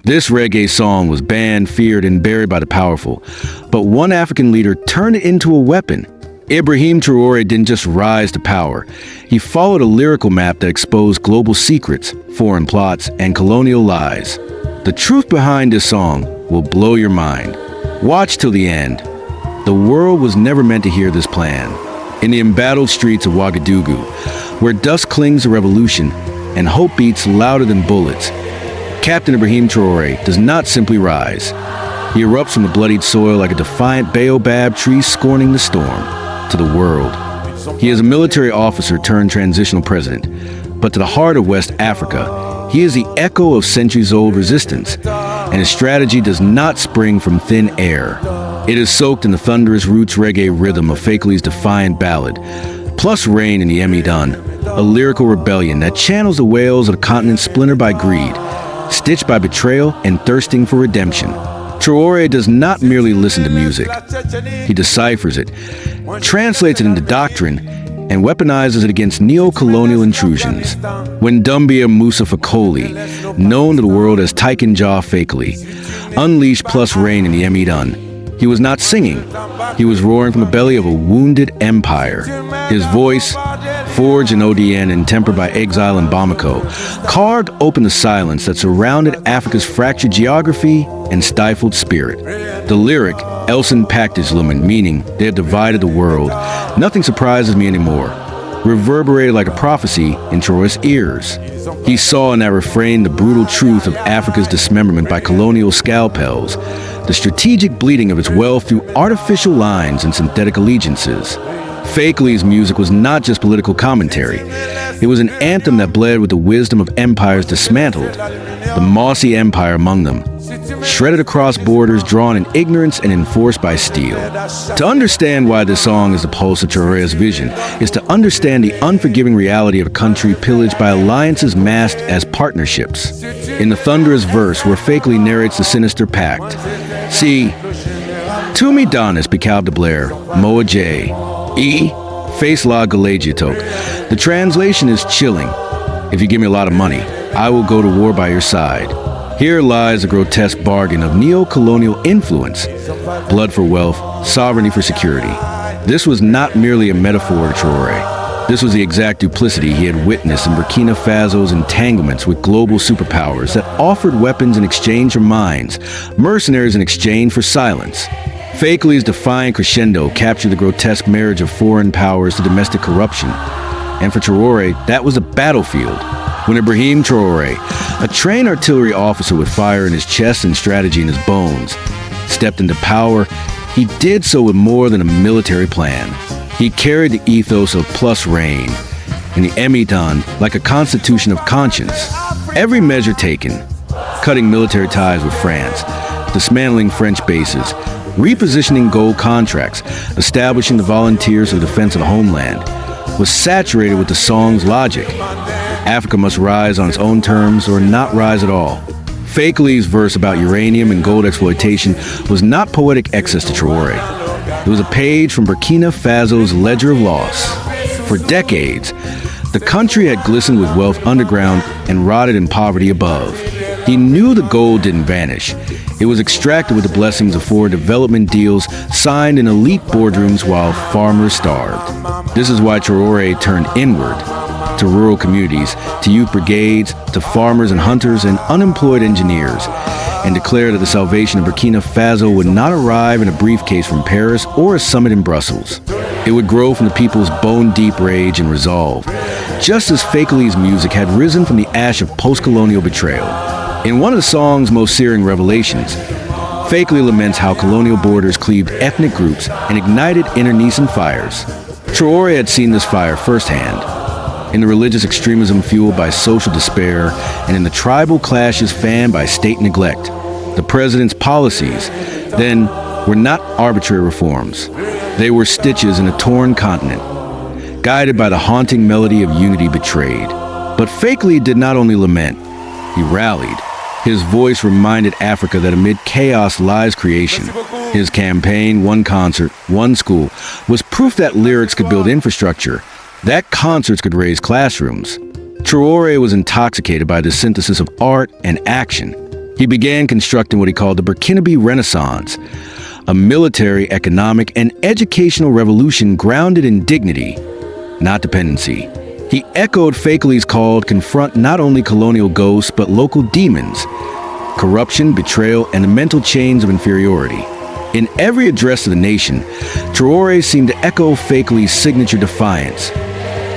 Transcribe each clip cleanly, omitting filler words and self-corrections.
This reggae song was banned, feared, and buried by the powerful. But one African leader turned it into a weapon. Ibrahim Traoré didn't just rise to power. He followed a lyrical map that exposed global secrets, foreign plots, and colonial lies. The truth behind this song will blow your mind. Watch till the end. The world was never meant to hear this plan. In the embattled streets of Ouagadougou, where dust clings to revolution and hope beats louder than bullets, Captain Ibrahim Traoré does not simply rise. He erupts from the bloodied soil like a defiant baobab tree scorning the storm. To the world, he is a military officer turned transitional president, but to the heart of West Africa, he is the echo of centuries-old resistance, and his strategy does not spring from thin air. It is soaked in the thunderous roots reggae rhythm of Fakoly's defiant ballad, plus Rain in the Emidun, a lyrical rebellion that channels the wails of a continent splintered by greed, stitched by betrayal and thirsting for redemption. Traoré does not merely listen to music. He deciphers it, translates it into doctrine, and weaponizes it against neo-colonial intrusions. When Dumbia Musa Fakoly, known to the world as Tiken Jah Fakoly, unleashed plus Rain in the Emidun, he was not singing. He was roaring from the belly of a wounded empire. His voice, forged in ODN and tempered by exile in Bamako, carved open the silence that surrounded Africa's fractured geography and stifled spirit. The lyric, Elson Pactage Lumen, meaning they have divided the world, nothing surprises me anymore, reverberated like a prophecy in Traoré's ears. He saw in that refrain the brutal truth of Africa's dismemberment by colonial scalpels, the strategic bleeding of its wealth through artificial lines and synthetic allegiances. Fakoly's music was not just political commentary. It was an anthem that bled with the wisdom of empires dismantled, the mossy empire among them, shredded across borders drawn in ignorance and enforced by steel. To understand why this song is the pulse of Traoré's vision is to understand the unforgiving reality of a country pillaged by alliances masked as partnerships. In the thunderous verse where Fakoly narrates the sinister pact, see, Tumi Donis Bicalb de Blair, Moa J. E. Face La Galagiatok. The translation is chilling. If you give me a lot of money, I will go to war by your side. Here lies the grotesque bargain of neo-colonial influence. Blood for wealth, sovereignty for security. This was not merely a metaphor to Traoré. This was the exact duplicity he had witnessed in Burkina Faso's entanglements with global superpowers that offered weapons in exchange for minds, mercenaries in exchange for silence. Fakoly's defiant crescendo captured the grotesque marriage of foreign powers to domestic corruption. And for Traoré, that was a battlefield. When Ibrahim Traoré, a trained artillery officer with fire in his chest and strategy in his bones, stepped into power, he did so with more than a military plan. He carried the ethos of plus Rain in the Emidun like a constitution of conscience. Every measure taken, cutting military ties with France, dismantling French bases, repositioning gold contracts, establishing the volunteers for the defense of the homeland, was saturated with the song's logic. Africa must rise on its own terms or not rise at all. Fakoly's verse about uranium and gold exploitation was not poetic excess to Traoré. It was a page from Burkina Faso's ledger of loss. For decades, the country had glistened with wealth underground and rotted in poverty above. He knew the gold didn't vanish. It was extracted with the blessings of foreign development deals signed in elite boardrooms while farmers starved. This is why Traoré turned inward, to rural communities, to youth brigades, to farmers and hunters and unemployed engineers, and declared that the salvation of Burkina Faso would not arrive in a briefcase from Paris or a summit in Brussels. It would grow from the people's bone-deep rage and resolve, just as Fakoly's music had risen from the ash of post-colonial betrayal. In one of the song's most searing revelations, Fakoly laments how colonial borders cleaved ethnic groups and ignited internecine fires. Traoré had seen this fire firsthand, in the religious extremism fueled by social despair and in the tribal clashes fanned by state neglect. The president's policies, then, were not arbitrary reforms. They were stitches in a torn continent, guided by the haunting melody of unity betrayed. But Fakoly did not only lament, he rallied. His voice reminded Africa that amid chaos lies creation. His campaign, One Concert, One School, was proof that lyrics could build infrastructure, that concerts could raise classrooms. Traoré was intoxicated by the synthesis of art and action. He began constructing what he called the Burkinabe Renaissance, a military, economic, and educational revolution grounded in dignity, not dependency. He echoed Fakoly's call to confront not only colonial ghosts but local demons, corruption, betrayal, and the mental chains of inferiority. In every address to the nation, Traoré seemed to echo Fakoly's signature defiance.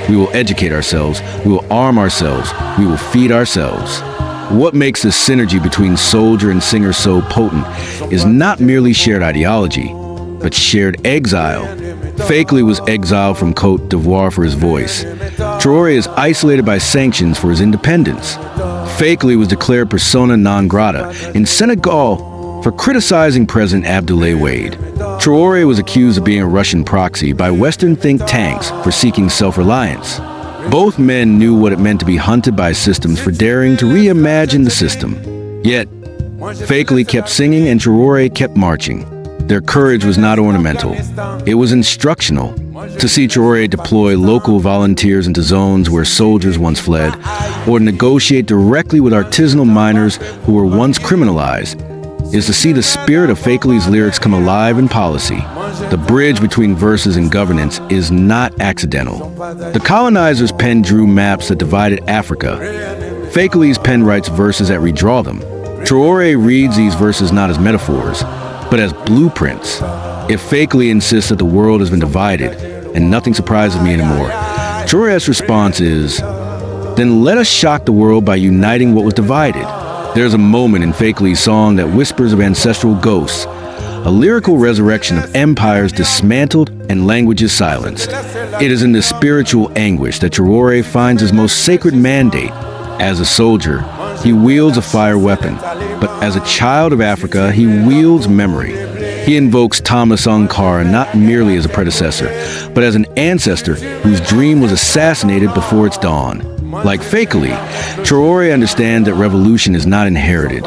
We will educate ourselves, we will arm ourselves, we will feed ourselves. What makes this synergy between soldier and singer so potent is not merely shared ideology, but shared exile. Fakoly was exiled from Côte d'Ivoire for his voice. Traoré is isolated by sanctions for his independence. Fakoly was declared persona non grata in Senegal for criticizing President Abdoulaye Wade. Traoré was accused of being a Russian proxy by Western think tanks for seeking self-reliance. Both men knew what it meant to be hunted by systems for daring to reimagine the system. Yet, Fakoly kept singing and Traoré kept marching. Their courage was not ornamental. It was instructional. To see Traoré deploy local volunteers into zones where soldiers once fled, or negotiate directly with artisanal miners who were once criminalized, is to see the spirit of Fakoly's lyrics come alive in policy. The bridge between verses and governance is not accidental. The colonizers' pen drew maps that divided Africa. Fakoly's pen writes verses that redraw them. Traoré reads these verses not as metaphors, but as blueprints. If Fakoly insists that the world has been divided, and nothing surprises me anymore, Traoré's response is, then let us shock the world by uniting what was divided. There's a moment in Fakoly's song that whispers of ancestral ghosts, a lyrical resurrection of empires dismantled and languages silenced. It is in this spiritual anguish that Traoré finds his most sacred mandate. As a soldier, he wields a fire weapon, but as a child of Africa, he wields memory. He invokes Thomas Sankara not merely as a predecessor, but as an ancestor whose dream was assassinated before its dawn. Like Fakoly, Traoré understands that revolution is not inherited.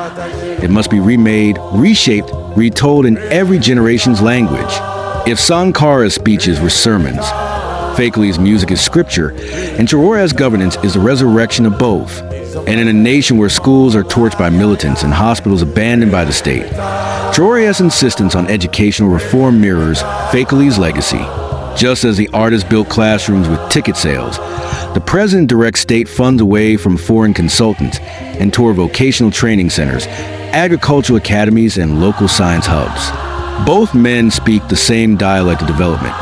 It must be remade, reshaped, retold in every generation's language. If Sankara's speeches were sermons, Fakoly's music is scripture, and Traoré's governance is a resurrection of both. And in a nation where schools are torched by militants and hospitals abandoned by the state, Traoré's insistence on educational reform mirrors Fakoly's legacy. Just as the artists built classrooms with ticket sales, the president directs state funds away from foreign consultants and toward vocational training centers, agricultural academies, and local science hubs. Both men speak the same dialect of development,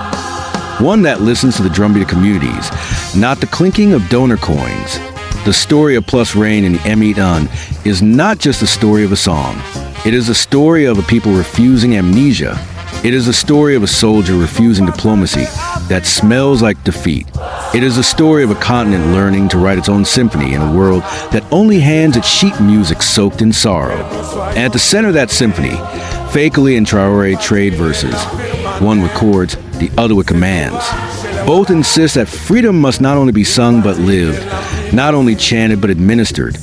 one that listens to the drumbeat of communities, not the clinking of donor coins. The story of Plus Rain and the Emitan is not just the story of a song. It is the story of a people refusing amnesia. It is the story of a soldier refusing diplomacy that smells like defeat. It is the story of a continent learning to write its own symphony in a world that only hands its sheet music soaked in sorrow. And at the center of that symphony, Fakoly and Traoré trade verses, one with chords, the other with commands. Both insist that freedom must not only be sung but lived, not only chanted but administered,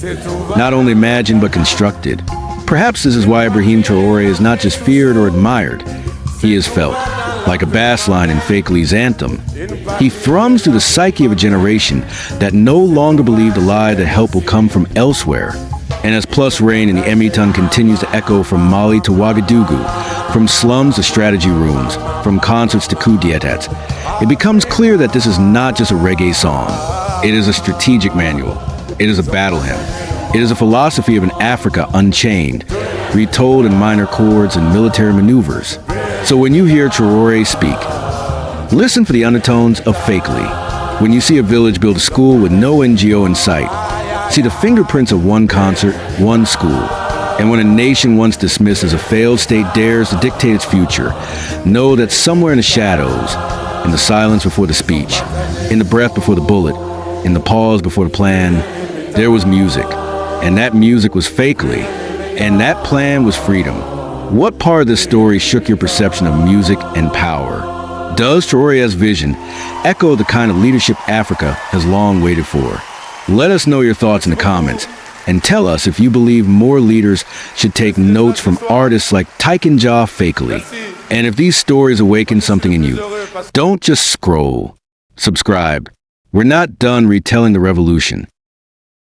not only imagined but constructed. Perhaps this is why Ibrahim Traoré is not just feared or admired. He is felt, like a bass line in Fakoly's anthem. He thrums through the psyche of a generation that no longer believed the lie that help will come from elsewhere. And as Plus Rain and the Emitan continues to echo from Mali to Ouagadougou, from slums to strategy rooms, from concerts to coup d'etats, it becomes clear that this is not just a reggae song. It is a strategic manual. It is a battle hymn. It is a philosophy of an Africa unchained, retold in minor chords and military maneuvers. So when you hear Traoré speak, listen for the undertones of Fakoly. When you see a village build a school with no NGO in sight, see the fingerprints of one concert, one school. And when a nation once dismissed as a failed state dares to dictate its future, know that somewhere in the shadows, in the silence before the speech, in the breath before the bullet, in the pause before the plan, there was music. And that music was Fakoly. And that plan was freedom. What part of this story shook your perception of music and power? Does Traoré's vision echo the kind of leadership Africa has long waited for? Let us know your thoughts in the comments, and tell us if you believe more leaders should take notes from artists like Tiken Jah Fakoly. And if these stories awaken something in you, don't just scroll. Subscribe. We're not done retelling the revolution.